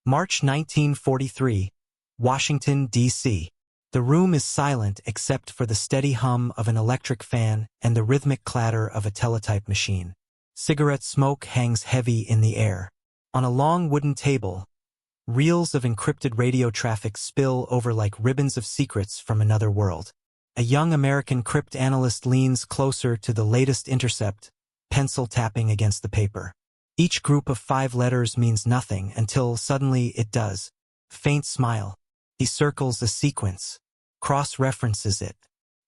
March 1943, Washington, D.C. The room is silent except for the steady hum of an electric fan and the rhythmic clatter of a teletype machine. Cigarette smoke hangs heavy in the air. On a long wooden table, reels of encrypted radio traffic spill over like ribbons of secrets from another world. A young American cryptanalyst leans closer to the latest intercept, pencil tapping against the paper. Each group of 5 letters means nothing until suddenly it does. Faint smile. He circles a sequence, cross-references it.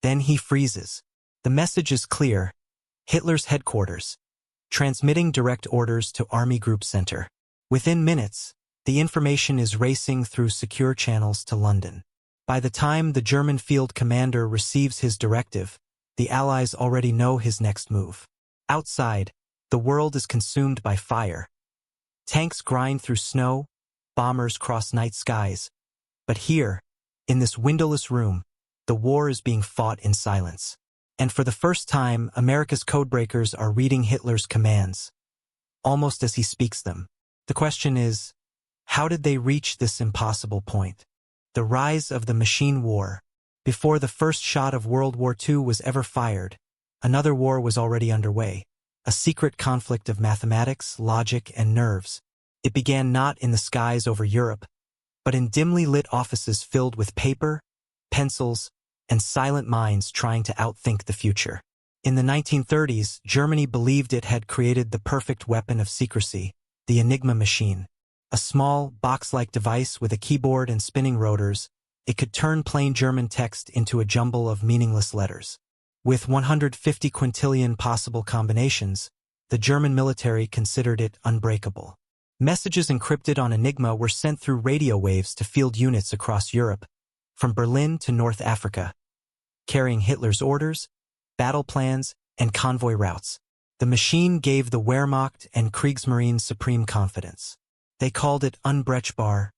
Then he freezes. The message is clear. Hitler's headquarters. Transmitting direct orders to Army Group Center. Within minutes, the information is racing through secure channels to London. By the time the German field commander receives his directive, the Allies already know his next move. Outside, the world is consumed by fire. Tanks grind through snow, bombers cross night skies. But here, in this windowless room, the war is being fought in silence. And for the first time, America's codebreakers are reading Hitler's commands, almost as he speaks them. The question is, how did they reach this impossible point? The rise of the machine war. Before the first shot of World War II was ever fired, another war was already underway, a secret conflict of mathematics, logic, and nerves. It began not in the skies over Europe, but in dimly lit offices filled with paper, pencils, and silent minds trying to outthink the future. In the 1930s, Germany believed it had created the perfect weapon of secrecy, the Enigma machine. A small, box-like device with a keyboard and spinning rotors, it could turn plain German text into a jumble of meaningless letters. With 150 quintillion possible combinations, the German military considered it unbreakable. Messages encrypted on Enigma were sent through radio waves to field units across Europe, from Berlin to North Africa, carrying Hitler's orders, battle plans, and convoy routes. The machine gave the Wehrmacht and Kriegsmarine supreme confidence. They called it unbrechbar,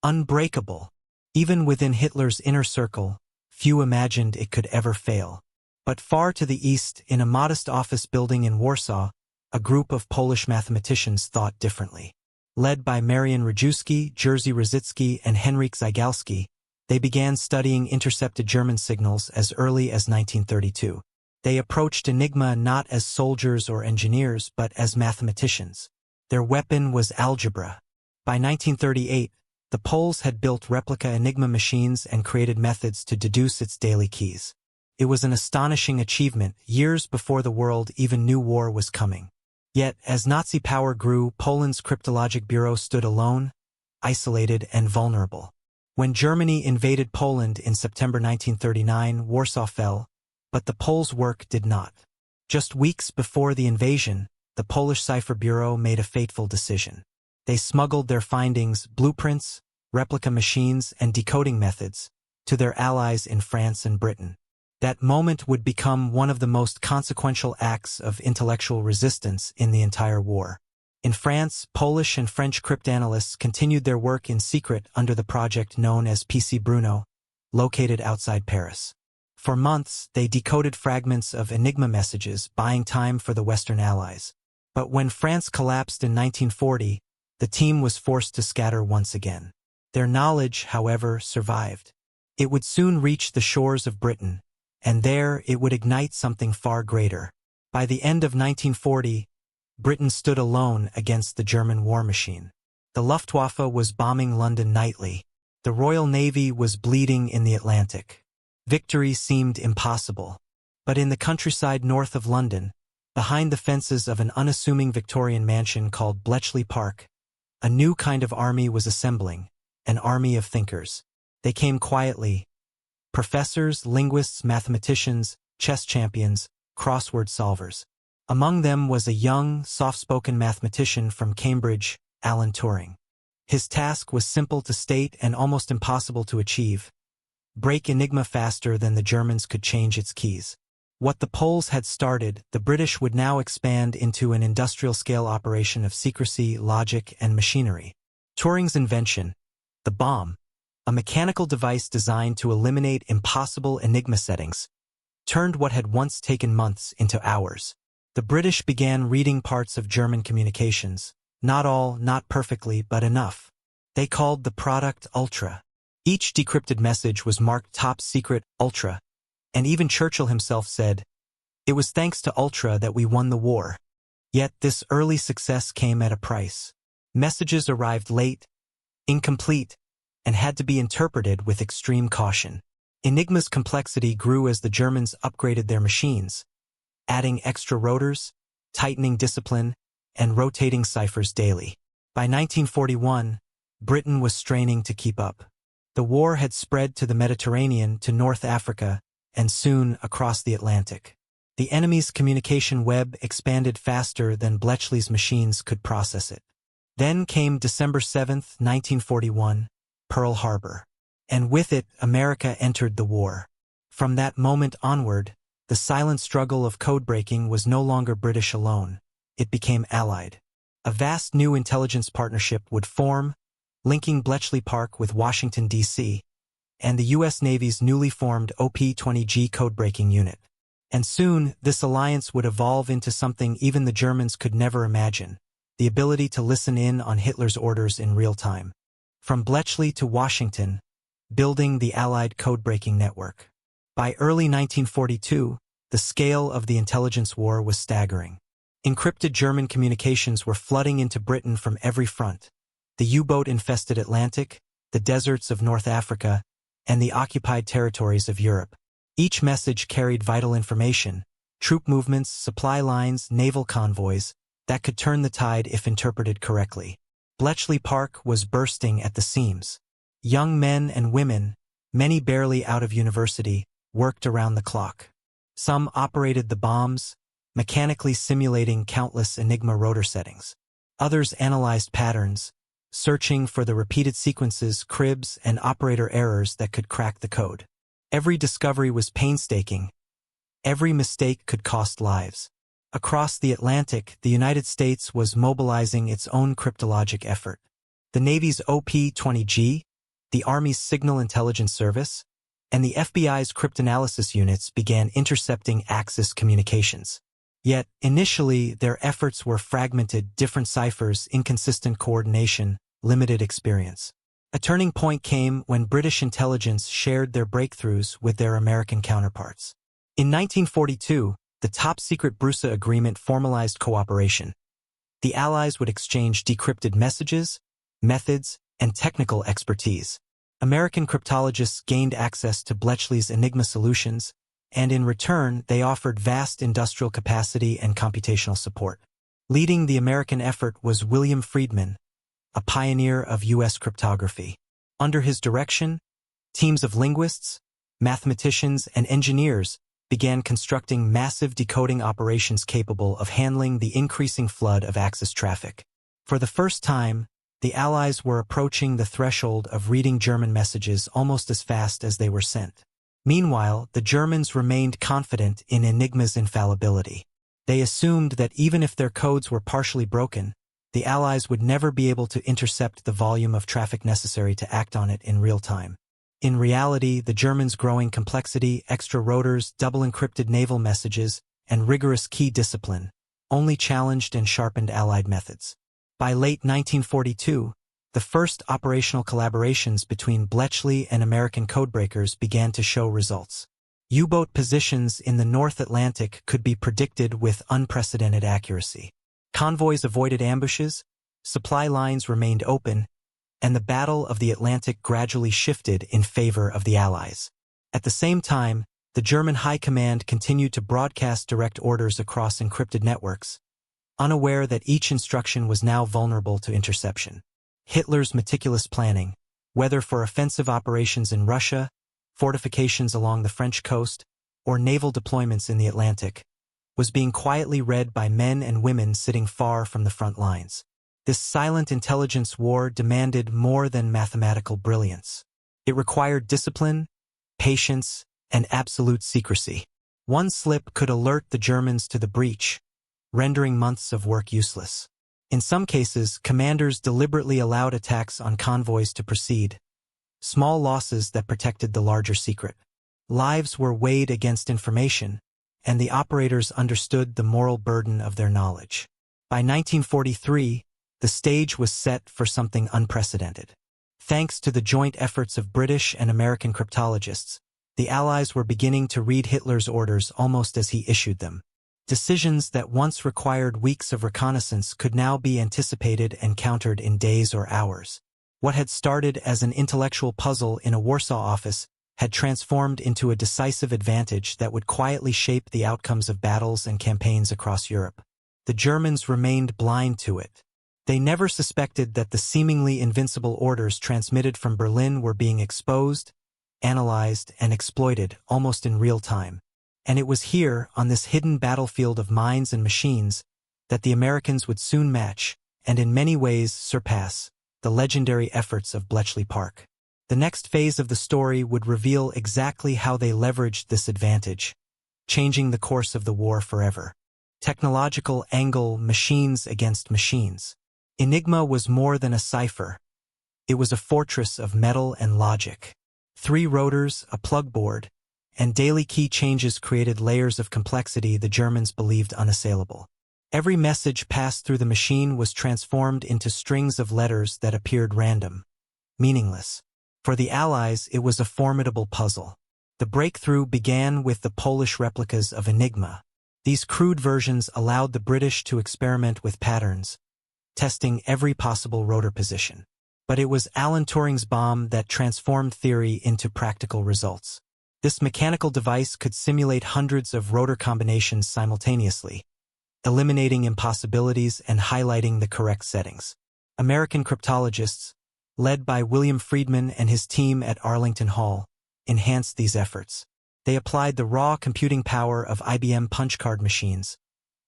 unbreakable. Even within Hitler's inner circle, few imagined it could ever fail. But far to the east, in a modest office building in Warsaw, a group of Polish mathematicians thought differently. Led by Marian Rejewski, Jerzy Rosicki, and Henryk Zygalski, they began studying intercepted German signals as early as 1932. They approached Enigma not as soldiers or engineers, but as mathematicians. Their weapon was algebra. By 1938, the Poles had built replica Enigma machines and created methods to deduce its daily keys. It was an astonishing achievement, years before the world even knew war was coming. Yet, as Nazi power grew, Poland's cryptologic bureau stood alone, isolated, and vulnerable. When Germany invaded Poland in September 1939, Warsaw fell, but the Poles' work did not. Just weeks before the invasion, the Polish Cipher Bureau made a fateful decision. They smuggled their findings, blueprints, replica machines, and decoding methods, to their allies in France and Britain. That moment would become one of the most consequential acts of intellectual resistance in the entire war. In France, Polish and French cryptanalysts continued their work in secret under the project known as PC Bruno, located outside Paris. For months, they decoded fragments of Enigma messages, buying time for the Western Allies. But when France collapsed in 1940, the team was forced to scatter once again. Their knowledge, however, survived. It would soon reach the shores of Britain, and there it would ignite something far greater. By the end of 1940, Britain stood alone against the German war machine. The Luftwaffe was bombing London nightly. The Royal Navy was bleeding in the Atlantic. Victory seemed impossible. But in the countryside north of London, behind the fences of an unassuming Victorian mansion called Bletchley Park, a new kind of army was assembling, an army of thinkers. They came quietly. Professors, linguists, mathematicians, chess champions, crossword solvers. Among them was a young, soft-spoken mathematician from Cambridge, Alan Turing. His task was simple to state and almost impossible to achieve: break Enigma faster than the Germans could change its keys. What the Poles had started, the British would now expand into an industrial-scale operation of secrecy, logic, and machinery. Turing's invention, the bomb, a mechanical device designed to eliminate impossible Enigma settings, turned what had once taken months into hours. The British began reading parts of German communications. Not all, not perfectly, but enough. They called the product Ultra. Each decrypted message was marked Top Secret Ultra, and even Churchill himself said, "It was thanks to Ultra that we won the war." Yet this early success came at a price. Messages arrived late, incomplete, and had to be interpreted with extreme caution. Enigma's complexity grew as the Germans upgraded their machines, adding extra rotors, tightening discipline, and rotating ciphers daily. By 1941, Britain was straining to keep up. The war had spread to the Mediterranean, to North Africa, and soon across the Atlantic. The enemy's communication web expanded faster than Bletchley's machines could process it. Then came December 7, 1941, Pearl Harbor. And with it, America entered the war. From that moment onward, the silent struggle of codebreaking was no longer British alone. It became Allied. A vast new intelligence partnership would form, linking Bletchley Park with Washington, D.C., and the U.S. Navy's newly formed OP-20G codebreaking unit. And soon, this alliance would evolve into something even the Germans could never imagine: the ability to listen in on Hitler's orders in real time. From Bletchley to Washington, building the Allied codebreaking network. By early 1942, the scale of the intelligence war was staggering. Encrypted German communications were flooding into Britain from every front: the U-boat-infested Atlantic, the deserts of North Africa, and the occupied territories of Europe. Each message carried vital information: troop movements, supply lines, naval convoys, that could turn the tide if interpreted correctly. Bletchley Park was bursting at the seams. Young men and women, many barely out of university, worked around the clock. Some operated the bombs, mechanically simulating countless Enigma rotor settings. Others analyzed patterns, searching for the repeated sequences, cribs, and operator errors that could crack the code. Every discovery was painstaking. Every mistake could cost lives. Across the Atlantic, the United States was mobilizing its own cryptologic effort. The Navy's OP-20G, the Army's Signal Intelligence Service, and the FBI's cryptanalysis units began intercepting Axis communications. Yet, initially, their efforts were fragmented: different ciphers, inconsistent coordination, limited experience. A turning point came when British intelligence shared their breakthroughs with their American counterparts. In 1942, the top-secret BWII agreement formalized cooperation. The Allies would exchange decrypted messages, methods, and technical expertise. American cryptologists gained access to Bletchley's Enigma solutions, and in return, they offered vast industrial capacity and computational support. Leading the American effort was William Friedman, a pioneer of U.S. cryptography. Under his direction, teams of linguists, mathematicians, and engineers began constructing massive decoding operations capable of handling the increasing flood of Axis traffic. For the first time, the Allies were approaching the threshold of reading German messages almost as fast as they were sent. Meanwhile, the Germans remained confident in Enigma's infallibility. They assumed that even if their codes were partially broken, the Allies would never be able to intercept the volume of traffic necessary to act on it in real time. In reality, the Germans' growing complexity, extra rotors, double-encrypted naval messages, and rigorous key discipline only challenged and sharpened Allied methods. By late 1942, the first operational collaborations between Bletchley and American codebreakers began to show results. U-boat positions in the North Atlantic could be predicted with unprecedented accuracy. Convoys avoided ambushes, supply lines remained open, and the Battle of the Atlantic gradually shifted in favor of the Allies. At the same time, the German High Command continued to broadcast direct orders across encrypted networks, unaware that each instruction was now vulnerable to interception. Hitler's meticulous planning, whether for offensive operations in Russia, fortifications along the French coast, or naval deployments in the Atlantic, was being quietly read by men and women sitting far from the front lines. This silent intelligence war demanded more than mathematical brilliance. It required discipline, patience, and absolute secrecy. One slip could alert the Germans to the breach, rendering months of work useless. In some cases, commanders deliberately allowed attacks on convoys to proceed, small losses that protected the larger secret. Lives were weighed against information, and the operators understood the moral burden of their knowledge. By 1943, the stage was set for something unprecedented. Thanks to the joint efforts of British and American cryptologists, the Allies were beginning to read Hitler's orders almost as he issued them. Decisions that once required weeks of reconnaissance could now be anticipated and countered in days or hours. What had started as an intellectual puzzle in a Warsaw office had transformed into a decisive advantage that would quietly shape the outcomes of battles and campaigns across Europe. The Germans remained blind to it. They never suspected that the seemingly invincible orders transmitted from Berlin were being exposed, analyzed, and exploited almost in real time. And it was here, on this hidden battlefield of minds and machines, that the Americans would soon match, and in many ways surpass, the legendary efforts of Bletchley Park. The next phase of the story would reveal exactly how they leveraged this advantage, changing the course of the war forever. Technological angle: machines against machines. Enigma was more than a cipher. It was a fortress of metal and logic. 3 rotors, a plug board, and daily key changes created layers of complexity the Germans believed unassailable. Every message passed through the machine was transformed into strings of letters that appeared random, meaningless. For the Allies, it was a formidable puzzle. The breakthrough began with the Polish replicas of Enigma. These crude versions allowed the British to experiment with patterns, testing every possible rotor position. But it was Alan Turing's bomb that transformed theory into practical results. This mechanical device could simulate hundreds of rotor combinations simultaneously, eliminating impossibilities and highlighting the correct settings. American cryptologists, led by William Friedman and his team at Arlington Hall, enhanced these efforts. They applied the raw computing power of IBM punch card machines,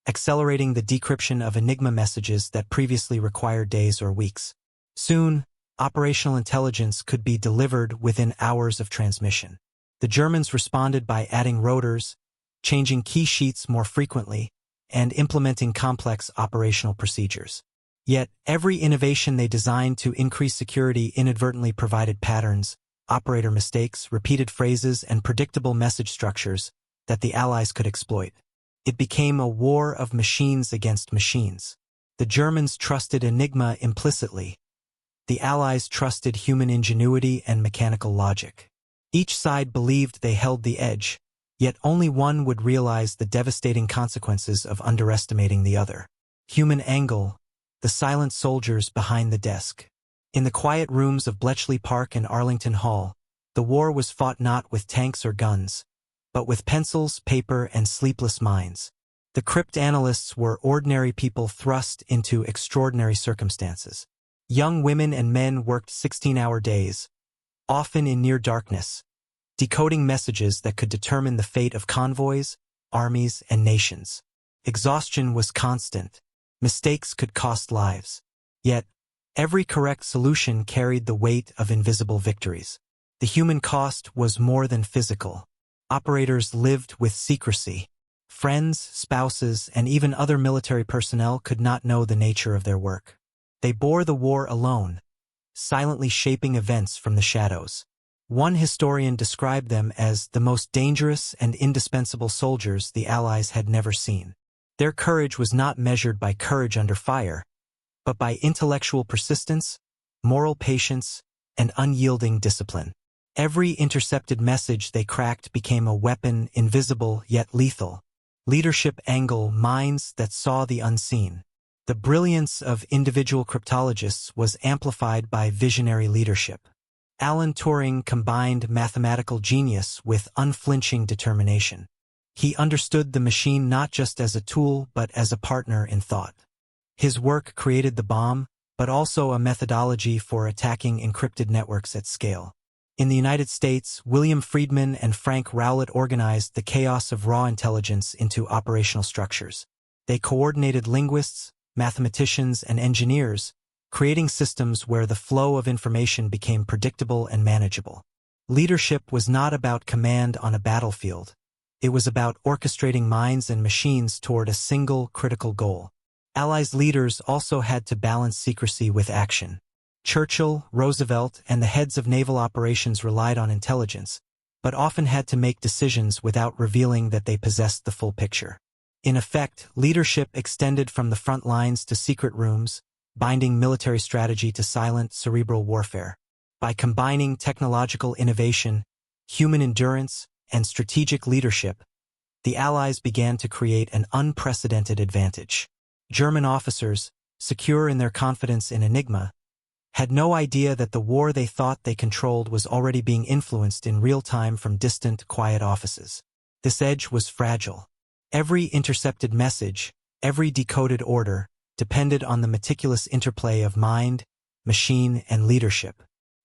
accelerating the decryption of Enigma messages that previously required days or weeks. Soon, operational intelligence could be delivered within hours of transmission. The Germans responded by adding rotors, changing key sheets more frequently, and implementing complex operational procedures. Yet, every innovation they designed to increase security inadvertently provided patterns, operator mistakes, repeated phrases, and predictable message structures that the Allies could exploit. It became a war of machines against machines. The Germans trusted Enigma implicitly. The Allies trusted human ingenuity and mechanical logic. Each side believed they held the edge, yet only one would realize the devastating consequences of underestimating the other. Human angle: the silent soldiers behind the desk. In the quiet rooms of Bletchley Park and Arlington Hall, the war was fought not with tanks or guns, but with pencils, paper, and sleepless minds. The cryptanalysts were ordinary people thrust into extraordinary circumstances. Young women and men worked 16-hour days, often in near darkness, decoding messages that could determine the fate of convoys, armies, and nations. Exhaustion was constant. Mistakes could cost lives. Yet, every correct solution carried the weight of invisible victories. The human cost was more than physical. Operators lived with secrecy. Friends, spouses, and even other military personnel could not know the nature of their work. They bore the war alone, silently shaping events from the shadows. One historian described them as the most dangerous and indispensable soldiers the Allies had never seen. Their courage was not measured by courage under fire, but by intellectual persistence, moral patience, and unyielding discipline. Every intercepted message they cracked became a weapon, invisible yet lethal. Leadership angle: minds that saw the unseen. The brilliance of individual cryptologists was amplified by visionary leadership. Alan Turing combined mathematical genius with unflinching determination. He understood the machine not just as a tool but as a partner in thought. His work created the bomb, but also a methodology for attacking encrypted networks at scale. In the United States, William Friedman and Frank Rowlett organized the chaos of raw intelligence into operational structures. They coordinated linguists, mathematicians, and engineers, creating systems where the flow of information became predictable and manageable. Leadership was not about command on a battlefield. It was about orchestrating minds and machines toward a single critical goal. Allies leaders also had to balance secrecy with action. Churchill, Roosevelt, and the heads of naval operations relied on intelligence, but often had to make decisions without revealing that they possessed the full picture. In effect, leadership extended from the front lines to secret rooms, binding military strategy to silent, cerebral warfare. By combining technological innovation, human endurance, and strategic leadership, the Allies began to create an unprecedented advantage. German officers, secure in their confidence in Enigma, had no idea that the war they thought they controlled was already being influenced in real time from distant, quiet offices. This edge was fragile. Every intercepted message, every decoded order, depended on the meticulous interplay of mind, machine, and leadership.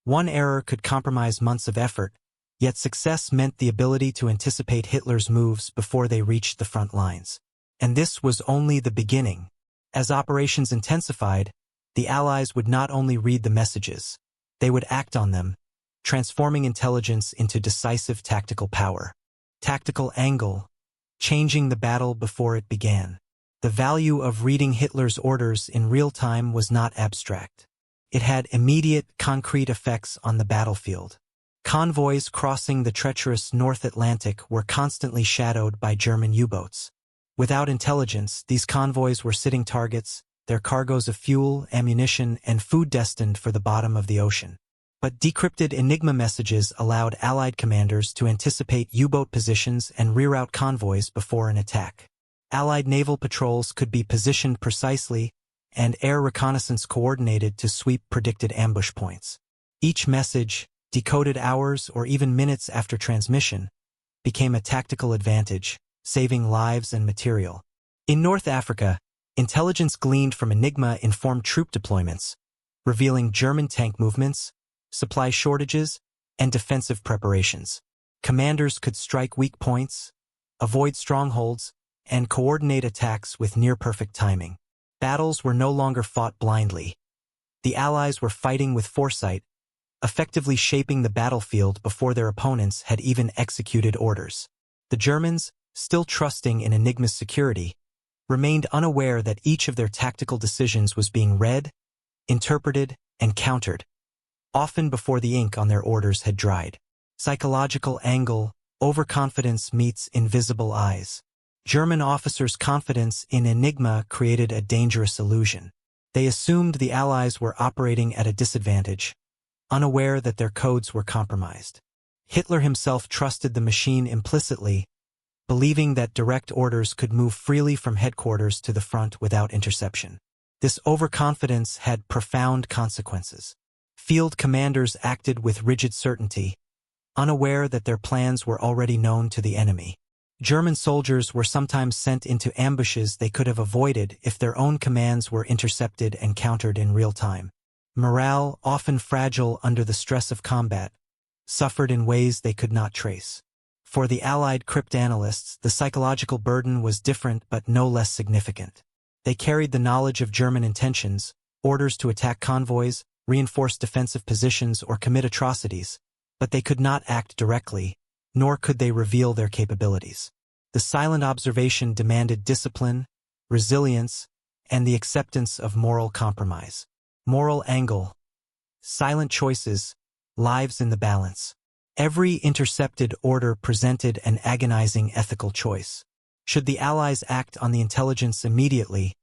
One error could compromise months of effort, yet success meant the ability to anticipate Hitler's moves before they reached the front lines. And this was only the beginning. As operations intensified, the Allies would not only read the messages, they would act on them, transforming intelligence into decisive tactical power. Tactical angle, changing the battle before it began. The value of reading Hitler's orders in real time was not abstract. It had immediate, concrete effects on the battlefield. Convoys crossing the treacherous North Atlantic were constantly shadowed by German U-boats. Without intelligence, these convoys were sitting targets, their cargoes of fuel, ammunition, and food destined for the bottom of the ocean. But decrypted Enigma messages allowed Allied commanders to anticipate U-boat positions and reroute convoys before an attack. Allied naval patrols could be positioned precisely, and air reconnaissance coordinated to sweep predicted ambush points. Each message, decoded hours or even minutes after transmission, became a tactical advantage, saving lives and material. In North Africa, intelligence gleaned from Enigma informed troop deployments, revealing German tank movements, supply shortages, and defensive preparations. Commanders could strike weak points, avoid strongholds, and coordinate attacks with near-perfect timing. Battles were no longer fought blindly. The Allies were fighting with foresight, effectively shaping the battlefield before their opponents had even executed orders. The Germans, still trusting in Enigma's security, remained unaware that each of their tactical decisions was being read, interpreted, and countered, often before the ink on their orders had dried. Psychological angle, overconfidence meets invisible eyes. German officers' confidence in Enigma created a dangerous illusion. They assumed the Allies were operating at a disadvantage, unaware that their codes were compromised. Hitler himself trusted the machine implicitly, believing that direct orders could move freely from headquarters to the front without interception. This overconfidence had profound consequences. Field commanders acted with rigid certainty, unaware that their plans were already known to the enemy. German soldiers were sometimes sent into ambushes they could have avoided if their own commands were intercepted and countered in real time. Morale, often fragile under the stress of combat, suffered in ways they could not trace. For the Allied cryptanalysts, the psychological burden was different but no less significant. They carried the knowledge of German intentions, orders to attack convoys, reinforce defensive positions, or commit atrocities, but they could not act directly, nor could they reveal their capabilities. The silent observation demanded discipline, resilience, and the acceptance of moral compromise. Moral angle. Silent choices, lives in the balance. Every intercepted order presented an agonizing ethical choice. Should the Allies act on the intelligence immediately,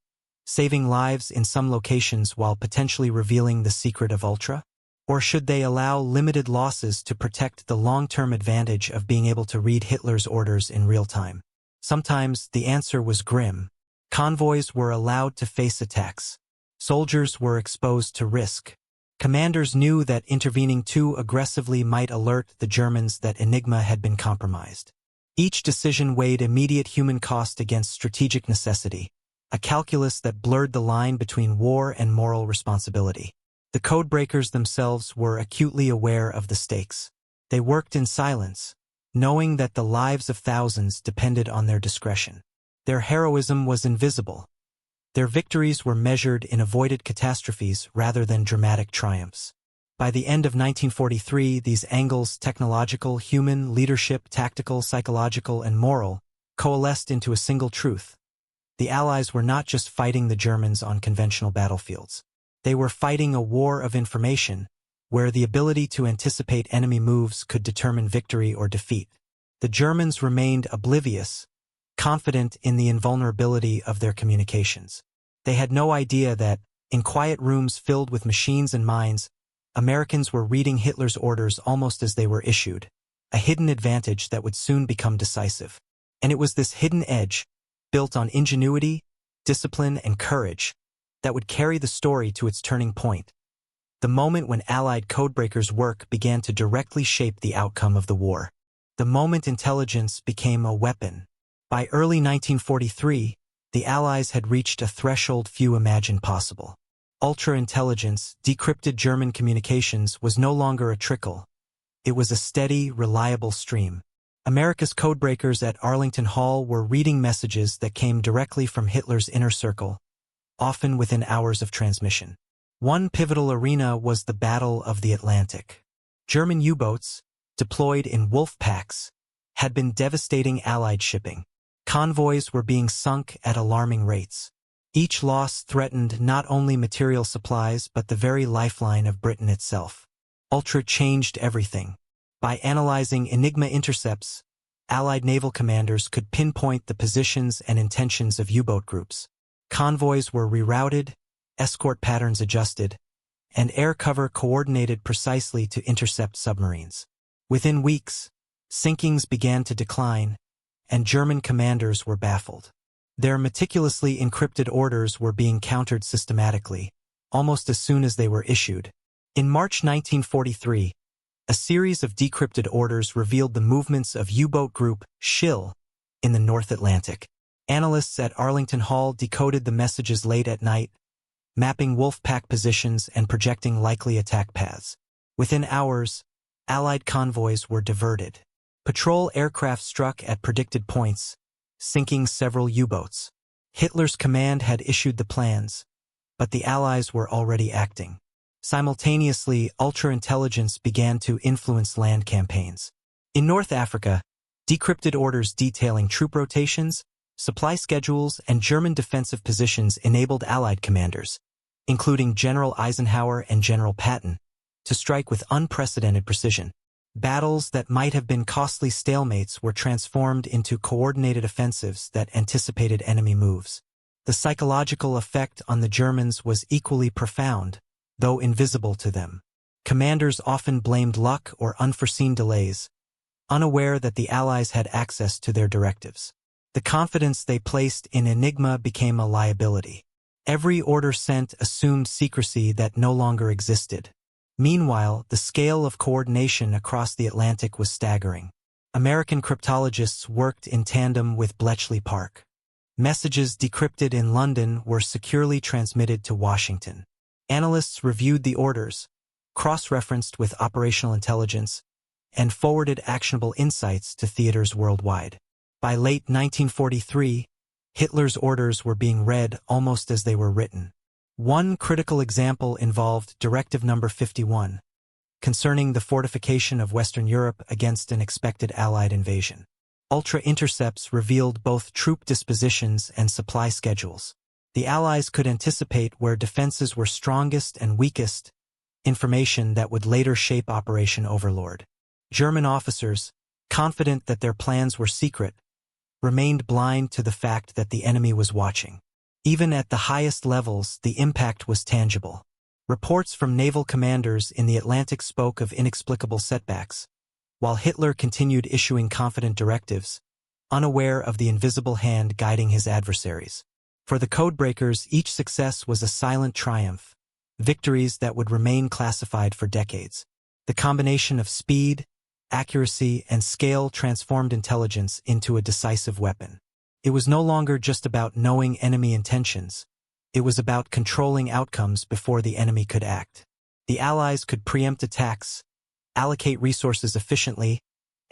saving lives in some locations while potentially revealing the secret of Ultra? Or should they allow limited losses to protect the long-term advantage of being able to read Hitler's orders in real time? Sometimes the answer was grim. Convoys were allowed to face attacks. Soldiers were exposed to risk. Commanders knew that intervening too aggressively might alert the Germans that Enigma had been compromised. Each decision weighed immediate human cost against strategic necessity, a calculus that blurred the line between war and moral responsibility. The codebreakers themselves were acutely aware of the stakes. They worked in silence, knowing that the lives of thousands depended on their discretion. Their heroism was invisible. Their victories were measured in avoided catastrophes rather than dramatic triumphs. By the end of 1943, these angles, technological, human, leadership, tactical, psychological, and moral, coalesced into a single truth. The Allies were not just fighting the Germans on conventional battlefields. They were fighting a war of information, where the ability to anticipate enemy moves could determine victory or defeat. The Germans remained oblivious, confident in the invulnerability of their communications. They had no idea that, in quiet rooms filled with machines and minds, Americans were reading Hitler's orders almost as they were issued, a hidden advantage that would soon become decisive. And it was this hidden edge, built on ingenuity, discipline, and courage, that would carry the story to its turning point. The moment when Allied codebreakers' work began to directly shape the outcome of the war. The moment intelligence became a weapon. By early 1943, the Allies had reached a threshold few imagined possible. Ultra-intelligence, decrypted German communications was no longer a trickle. It was a steady, reliable stream. America's codebreakers at Arlington Hall were reading messages that came directly from Hitler's inner circle, often within hours of transmission. One pivotal arena was the Battle of the Atlantic. German U-boats, deployed in wolf packs, had been devastating Allied shipping. Convoys were being sunk at alarming rates. Each loss threatened not only material supplies but the very lifeline of Britain itself. Ultra changed everything. By analyzing Enigma intercepts, Allied naval commanders could pinpoint the positions and intentions of U-boat groups. Convoys were rerouted, escort patterns adjusted, and air cover coordinated precisely to intercept submarines. Within weeks, sinkings began to decline, and German commanders were baffled. Their meticulously encrypted orders were being countered systematically, almost as soon as they were issued. In March 1943, a series of decrypted orders revealed the movements of U-boat group Schill in the North Atlantic. Analysts at Arlington Hall decoded the messages late at night, mapping wolf-pack positions and projecting likely attack paths. Within hours, Allied convoys were diverted. Patrol aircraft struck at predicted points, sinking several U-boats. Hitler's command had issued the plans, but the Allies were already acting. Simultaneously, ultra-intelligence began to influence land campaigns. In North Africa, decrypted orders detailing troop rotations, supply schedules, and German defensive positions enabled Allied commanders, including General Eisenhower and General Patton, to strike with unprecedented precision. Battles that might have been costly stalemates were transformed into coordinated offensives that anticipated enemy moves. The psychological effect on the Germans was equally profound, though invisible to them. Commanders often blamed luck or unforeseen delays, unaware that the Allies had access to their directives. The confidence they placed in Enigma became a liability. Every order sent assumed secrecy that no longer existed. Meanwhile, the scale of coordination across the Atlantic was staggering. American cryptologists worked in tandem with Bletchley Park. Messages decrypted in London were securely transmitted to Washington. Analysts reviewed the orders, cross-referenced with operational intelligence, and forwarded actionable insights to theaters worldwide. By late 1943, Hitler's orders were being read almost as they were written. One critical example involved Directive No. 51, concerning the fortification of Western Europe against an expected Allied invasion. Ultra-intercepts revealed both troop dispositions and supply schedules. The Allies could anticipate where defenses were strongest and weakest, information that would later shape Operation Overlord. German officers, confident that their plans were secret, remained blind to the fact that the enemy was watching. Even at the highest levels, the impact was tangible. Reports from naval commanders in the Atlantic spoke of inexplicable setbacks, while Hitler continued issuing confident directives, unaware of the invisible hand guiding his adversaries. For the codebreakers, each success was a silent triumph, victories that would remain classified for decades. The combination of speed, accuracy, and scale transformed intelligence into a decisive weapon. It was no longer just about knowing enemy intentions. It was about controlling outcomes before the enemy could act. The Allies could preempt attacks, allocate resources efficiently,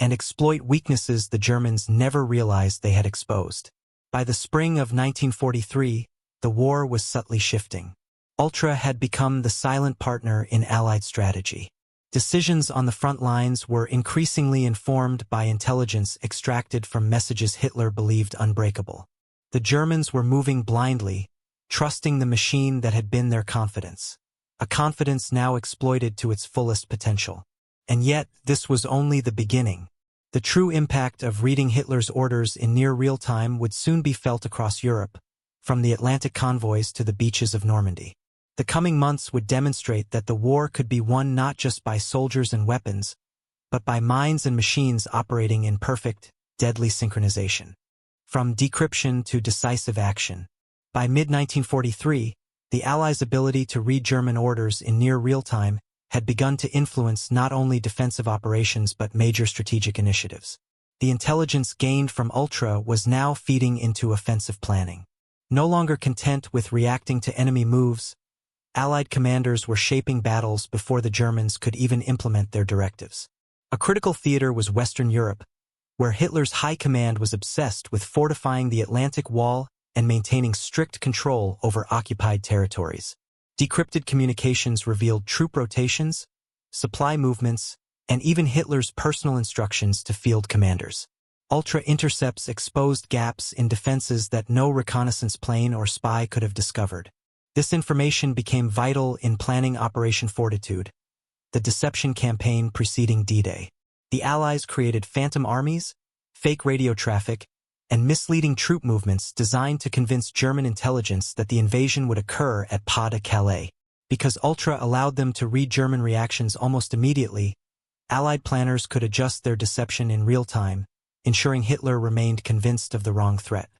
and exploit weaknesses the Germans never realized they had exposed. By the spring of 1943, the war was subtly shifting. Ultra had become the silent partner in Allied strategy. Decisions on the front lines were increasingly informed by intelligence extracted from messages Hitler believed unbreakable. The Germans were moving blindly, trusting the machine that had been their confidence, a confidence now exploited to its fullest potential. And yet, this was only the beginning. The true impact of reading Hitler's orders in near real time would soon be felt across Europe, from the Atlantic convoys to the beaches of Normandy. The coming months would demonstrate that the war could be won not just by soldiers and weapons, but by minds and machines operating in perfect, deadly synchronization. From decryption to decisive action. By mid-1943, the Allies' ability to read German orders in near real-time had begun to influence not only defensive operations but major strategic initiatives. The intelligence gained from Ultra was now feeding into offensive planning. No longer content with reacting to enemy moves, Allied commanders were shaping battles before the Germans could even implement their directives. A critical theater was Western Europe, where Hitler's high command was obsessed with fortifying the Atlantic Wall and maintaining strict control over occupied territories. Decrypted communications revealed troop rotations, supply movements, and even Hitler's personal instructions to field commanders. Ultra intercepts exposed gaps in defenses that no reconnaissance plane or spy could have discovered. This information became vital in planning Operation Fortitude, the deception campaign preceding D-Day. The Allies created phantom armies, fake radio traffic, and misleading troop movements designed to convince German intelligence that the invasion would occur at Pas de Calais. Because Ultra allowed them to read German reactions almost immediately, Allied planners could adjust their deception in real time, ensuring Hitler remained convinced of the wrong threat.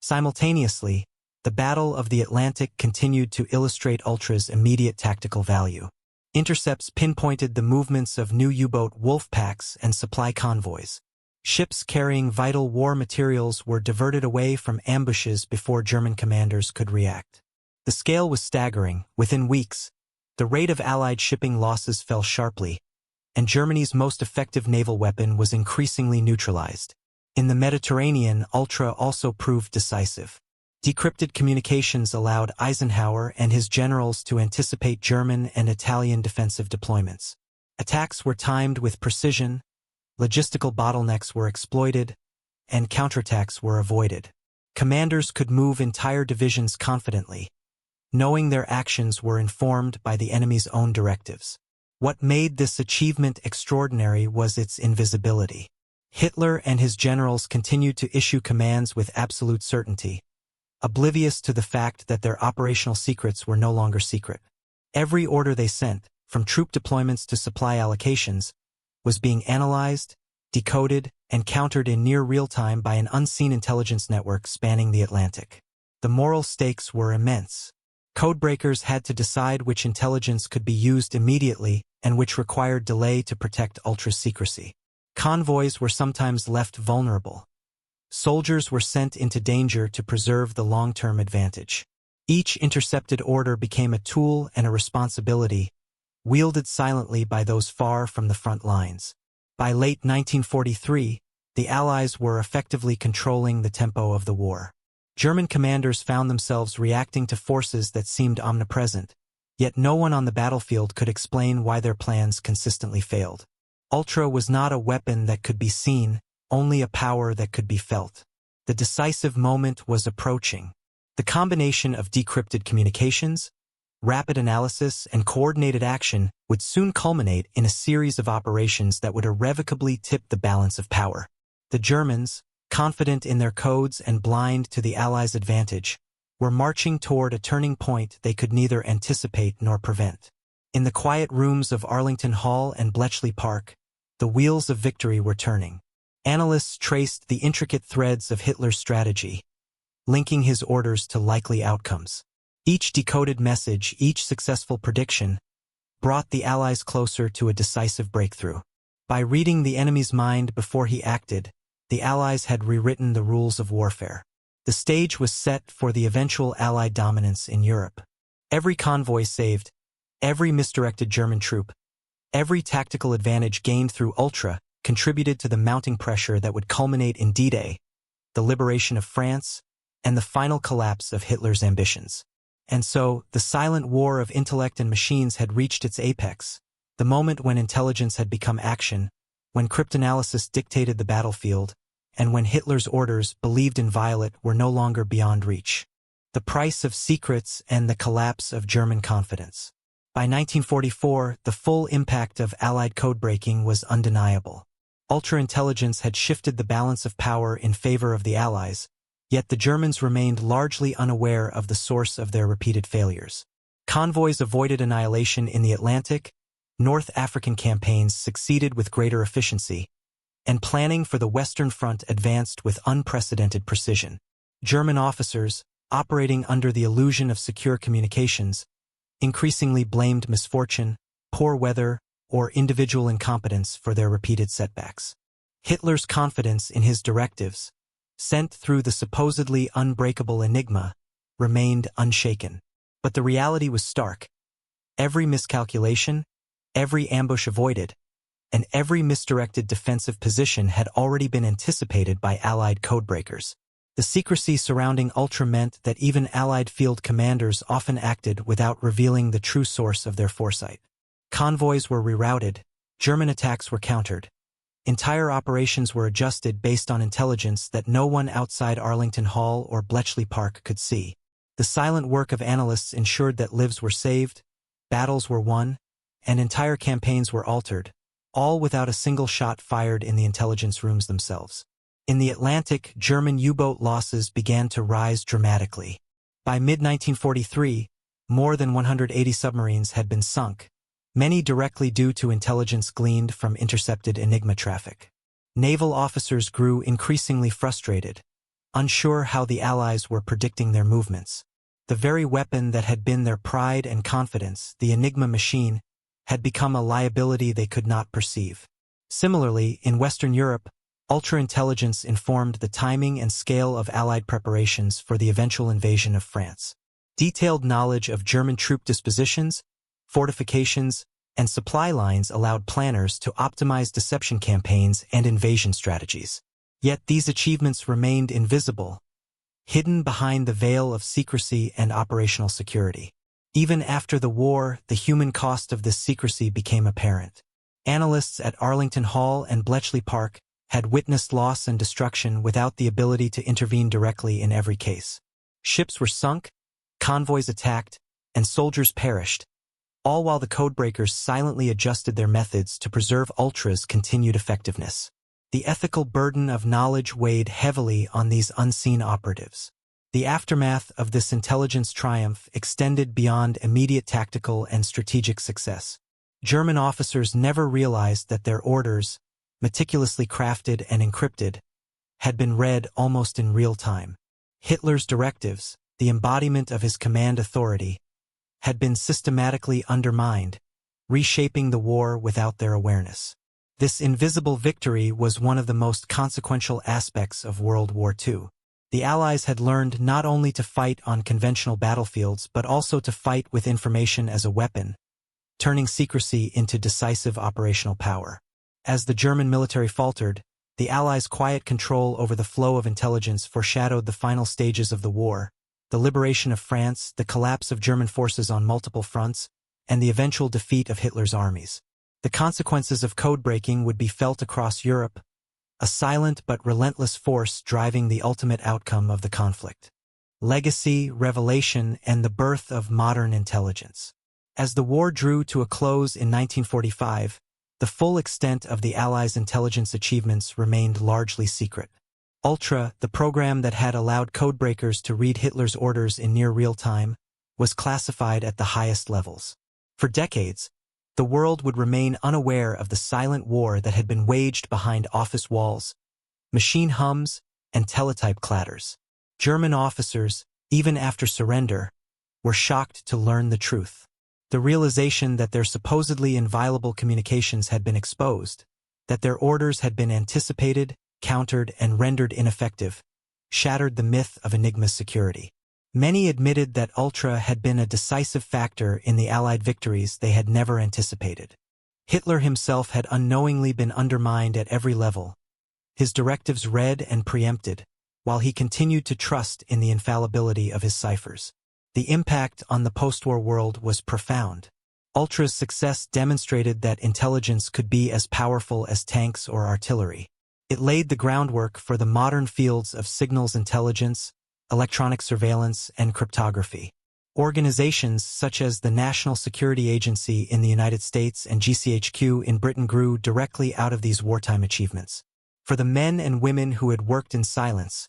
Simultaneously, the Battle of the Atlantic continued to illustrate Ultra's immediate tactical value. Intercepts pinpointed the movements of new U-boat wolf packs and supply convoys. Ships carrying vital war materials were diverted away from ambushes before German commanders could react. The scale was staggering. Within weeks, the rate of Allied shipping losses fell sharply, and Germany's most effective naval weapon was increasingly neutralized. In the Mediterranean, Ultra also proved decisive. Decrypted communications allowed Eisenhower and his generals to anticipate German and Italian defensive deployments. Attacks were timed with precision, logistical bottlenecks were exploited, and counterattacks were avoided. Commanders could move entire divisions confidently, knowing their actions were informed by the enemy's own directives. What made this achievement extraordinary was its invisibility. Hitler and his generals continued to issue commands with absolute certainty, oblivious to the fact that their operational secrets were no longer secret. Every order they sent, from troop deployments to supply allocations, was being analyzed, decoded, and countered in near real time by an unseen intelligence network spanning the Atlantic. The moral stakes were immense. Codebreakers had to decide which intelligence could be used immediately and which required delay to protect Ultra's secrecy. Convoys were sometimes left vulnerable. Soldiers were sent into danger to preserve the long-term advantage. Each intercepted order became a tool and a responsibility, wielded silently by those far from the front lines. By late 1943, the Allies were effectively controlling the tempo of the war. German commanders found themselves reacting to forces that seemed omnipresent, yet no one on the battlefield could explain why their plans consistently failed. Ultra was not a weapon that could be seen, only a power that could be felt. The decisive moment was approaching. The combination of decrypted communications, rapid analysis, and coordinated action would soon culminate in a series of operations that would irrevocably tip the balance of power. The Germans, confident in their codes and blind to the Allies' advantage, were marching toward a turning point they could neither anticipate nor prevent. In the quiet rooms of Arlington Hall and Bletchley Park, the wheels of victory were turning. Analysts traced the intricate threads of Hitler's strategy, linking his orders to likely outcomes. Each decoded message, each successful prediction, brought the Allies closer to a decisive breakthrough. By reading the enemy's mind before he acted, the Allies had rewritten the rules of warfare. The stage was set for the eventual Allied dominance in Europe. Every convoy saved, every misdirected German troop, every tactical advantage gained through Ultra contributed to the mounting pressure that would culminate in D-Day, the liberation of France, and the final collapse of Hitler's ambitions. And so, the silent war of intellect and machines had reached its apex, the moment when intelligence had become action, when cryptanalysis dictated the battlefield, and when Hitler's orders, believed inviolate, were no longer beyond reach. The price of secrets and the collapse of German confidence. By 1944, the full impact of Allied codebreaking was undeniable. Ultra-intelligence had shifted the balance of power in favor of the Allies, yet the Germans remained largely unaware of the source of their repeated failures. Convoys avoided annihilation in the Atlantic, North African campaigns succeeded with greater efficiency, and planning for the Western Front advanced with unprecedented precision. German officers, operating under the illusion of secure communications, increasingly blamed misfortune, poor weather, or individual incompetence for their repeated setbacks. Hitler's confidence in his directives, sent through the supposedly unbreakable Enigma, remained unshaken. But the reality was stark. Every miscalculation, every ambush avoided, and every misdirected defensive position had already been anticipated by Allied codebreakers. The secrecy surrounding Ultra meant that even Allied field commanders often acted without revealing the true source of their foresight. Convoys were rerouted, German attacks were countered. Entire operations were adjusted based on intelligence that no one outside Arlington Hall or Bletchley Park could see. The silent work of analysts ensured that lives were saved, battles were won, and entire campaigns were altered, all without a single shot fired in the intelligence rooms themselves. In the Atlantic, German U-boat losses began to rise dramatically. By mid-1943, more than 180 submarines had been sunk, many directly due to intelligence gleaned from intercepted Enigma traffic. Naval officers grew increasingly frustrated, unsure how the Allies were predicting their movements. The very weapon that had been their pride and confidence, the Enigma machine, had become a liability they could not perceive. Similarly, in Western Europe, ultra-intelligence informed the timing and scale of Allied preparations for the eventual invasion of France. Detailed knowledge of German troop dispositions, fortifications, and supply lines allowed planners to optimize deception campaigns and invasion strategies. Yet these achievements remained invisible, hidden behind the veil of secrecy and operational security. Even after the war, the human cost of this secrecy became apparent. Analysts at Arlington Hall and Bletchley Park had witnessed loss and destruction without the ability to intervene directly in every case. Ships were sunk, convoys attacked, and soldiers perished, all while the codebreakers silently adjusted their methods to preserve Ultra's continued effectiveness. The ethical burden of knowledge weighed heavily on these unseen operatives. The aftermath of this intelligence triumph extended beyond immediate tactical and strategic success. German officers never realized that their orders, meticulously crafted and encrypted, had been read almost in real time. Hitler's directives, the embodiment of his command authority, had been systematically undermined, reshaping the war without their awareness. This invisible victory was one of the most consequential aspects of World War II. The Allies had learned not only to fight on conventional battlefields but also to fight with information as a weapon, turning secrecy into decisive operational power. As the German military faltered, the Allies' quiet control over the flow of intelligence foreshadowed the final stages of the war: the liberation of France, the collapse of German forces on multiple fronts, and the eventual defeat of Hitler's armies. The consequences of codebreaking would be felt across Europe, a silent but relentless force driving the ultimate outcome of the conflict. Legacy, revelation, and the birth of modern intelligence. As the war drew to a close in 1945, the full extent of the Allies' intelligence achievements remained largely secret. Ultra, the program that had allowed codebreakers to read Hitler's orders in near real time, was classified at the highest levels. For decades, the world would remain unaware of the silent war that had been waged behind office walls, machine hums, and teletype clatters. German officers, even after surrender, were shocked to learn the truth. The realization that their supposedly inviolable communications had been exposed, that their orders had been anticipated, countered, and rendered ineffective, shattered the myth of Enigma's security. Many admitted that Ultra had been a decisive factor in the Allied victories they had never anticipated. Hitler himself had unknowingly been undermined at every level, his directives read and preempted, while he continued to trust in the infallibility of his ciphers. The impact on the post-war world was profound. Ultra's success demonstrated that intelligence could be as powerful as tanks or artillery. It laid the groundwork for the modern fields of signals intelligence, electronic surveillance, and cryptography. Organizations such as the National Security Agency in the United States and GCHQ in Britain grew directly out of these wartime achievements. For the men and women who had worked in silence,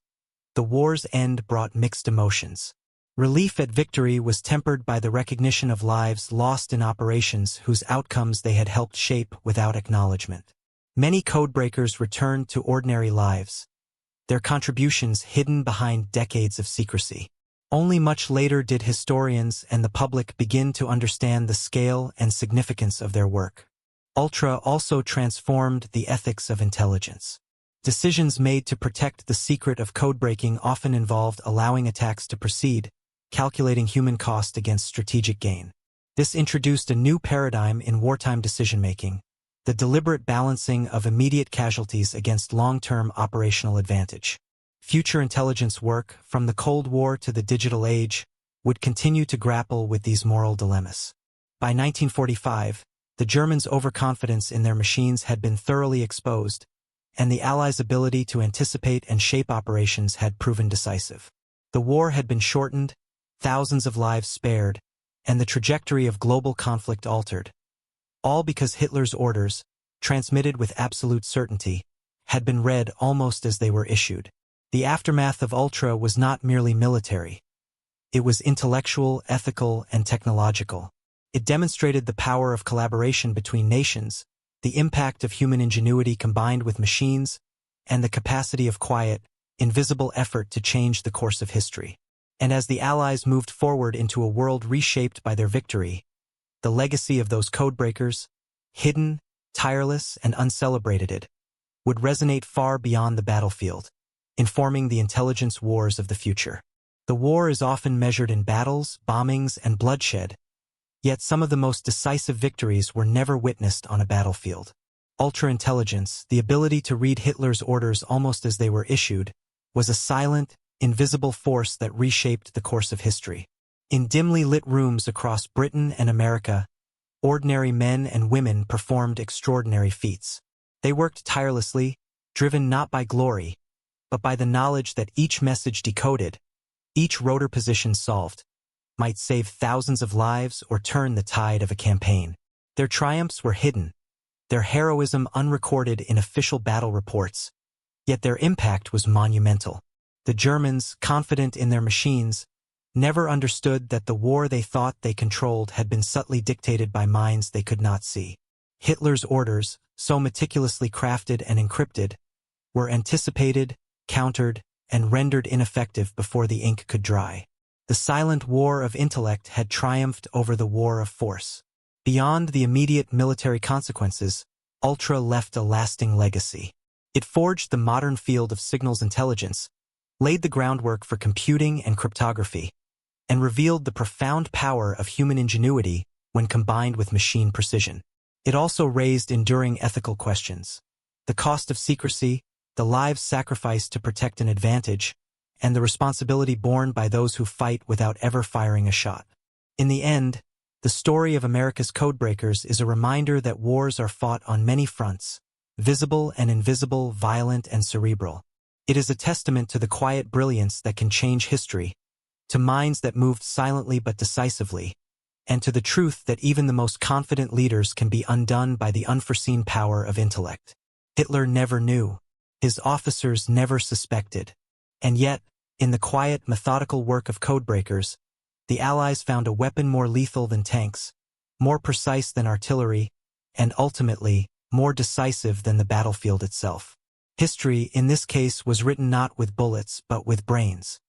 the war's end brought mixed emotions. Relief at victory was tempered by the recognition of lives lost in operations whose outcomes they had helped shape without acknowledgement. Many codebreakers returned to ordinary lives, their contributions hidden behind decades of secrecy. Only much later did historians and the public begin to understand the scale and significance of their work. Ultra also transformed the ethics of intelligence. Decisions made to protect the secret of codebreaking often involved allowing attacks to proceed, calculating human cost against strategic gain. This introduced a new paradigm in wartime decision-making, the deliberate balancing of immediate casualties against long-term operational advantage. Future intelligence work, from the Cold War to the digital age, would continue to grapple with these moral dilemmas. By 1945, the Germans' overconfidence in their machines had been thoroughly exposed, and the Allies' ability to anticipate and shape operations had proven decisive. The war had been shortened, thousands of lives spared, and the trajectory of global conflict altered. All because Hitler's orders, transmitted with absolute certainty, had been read almost as they were issued. The aftermath of Ultra was not merely military. It was intellectual, ethical, and technological. It demonstrated the power of collaboration between nations, the impact of human ingenuity combined with machines, and the capacity of quiet, invisible effort to change the course of history. And as the Allies moved forward into a world reshaped by their victory, the legacy of those codebreakers, hidden, tireless, and uncelebrated, would resonate far beyond the battlefield, informing the intelligence wars of the future. The war is often measured in battles, bombings, and bloodshed, yet some of the most decisive victories were never witnessed on a battlefield. Ultra-intelligence, the ability to read Hitler's orders almost as they were issued, was a silent, invisible force that reshaped the course of history. In dimly lit rooms across Britain and America, ordinary men and women performed extraordinary feats. They worked tirelessly, driven not by glory, but by the knowledge that each message decoded, each rotor position solved, might save thousands of lives or turn the tide of a campaign. Their triumphs were hidden, their heroism unrecorded in official battle reports, yet their impact was monumental. The Germans, confident in their machines, never understood that the war they thought they controlled had been subtly dictated by minds they could not see. Hitler's orders, so meticulously crafted and encrypted, were anticipated, countered, and rendered ineffective before the ink could dry. The silent war of intellect had triumphed over the war of force. Beyond the immediate military consequences, Ultra left a lasting legacy. It forged the modern field of signals intelligence, laid the groundwork for computing and cryptography, and revealed the profound power of human ingenuity when combined with machine precision. It also raised enduring ethical questions: the cost of secrecy, the lives sacrificed to protect an advantage, and the responsibility borne by those who fight without ever firing a shot. In the end, the story of America's codebreakers is a reminder that wars are fought on many fronts, visible and invisible, violent and cerebral. It is a testament to the quiet brilliance that can change history, to minds that moved silently but decisively, and to the truth that even the most confident leaders can be undone by the unforeseen power of intellect. Hitler never knew. His officers never suspected. And yet, in the quiet, methodical work of codebreakers, the Allies found a weapon more lethal than tanks, more precise than artillery, and ultimately, more decisive than the battlefield itself. History, in this case, was written not with bullets but with brains.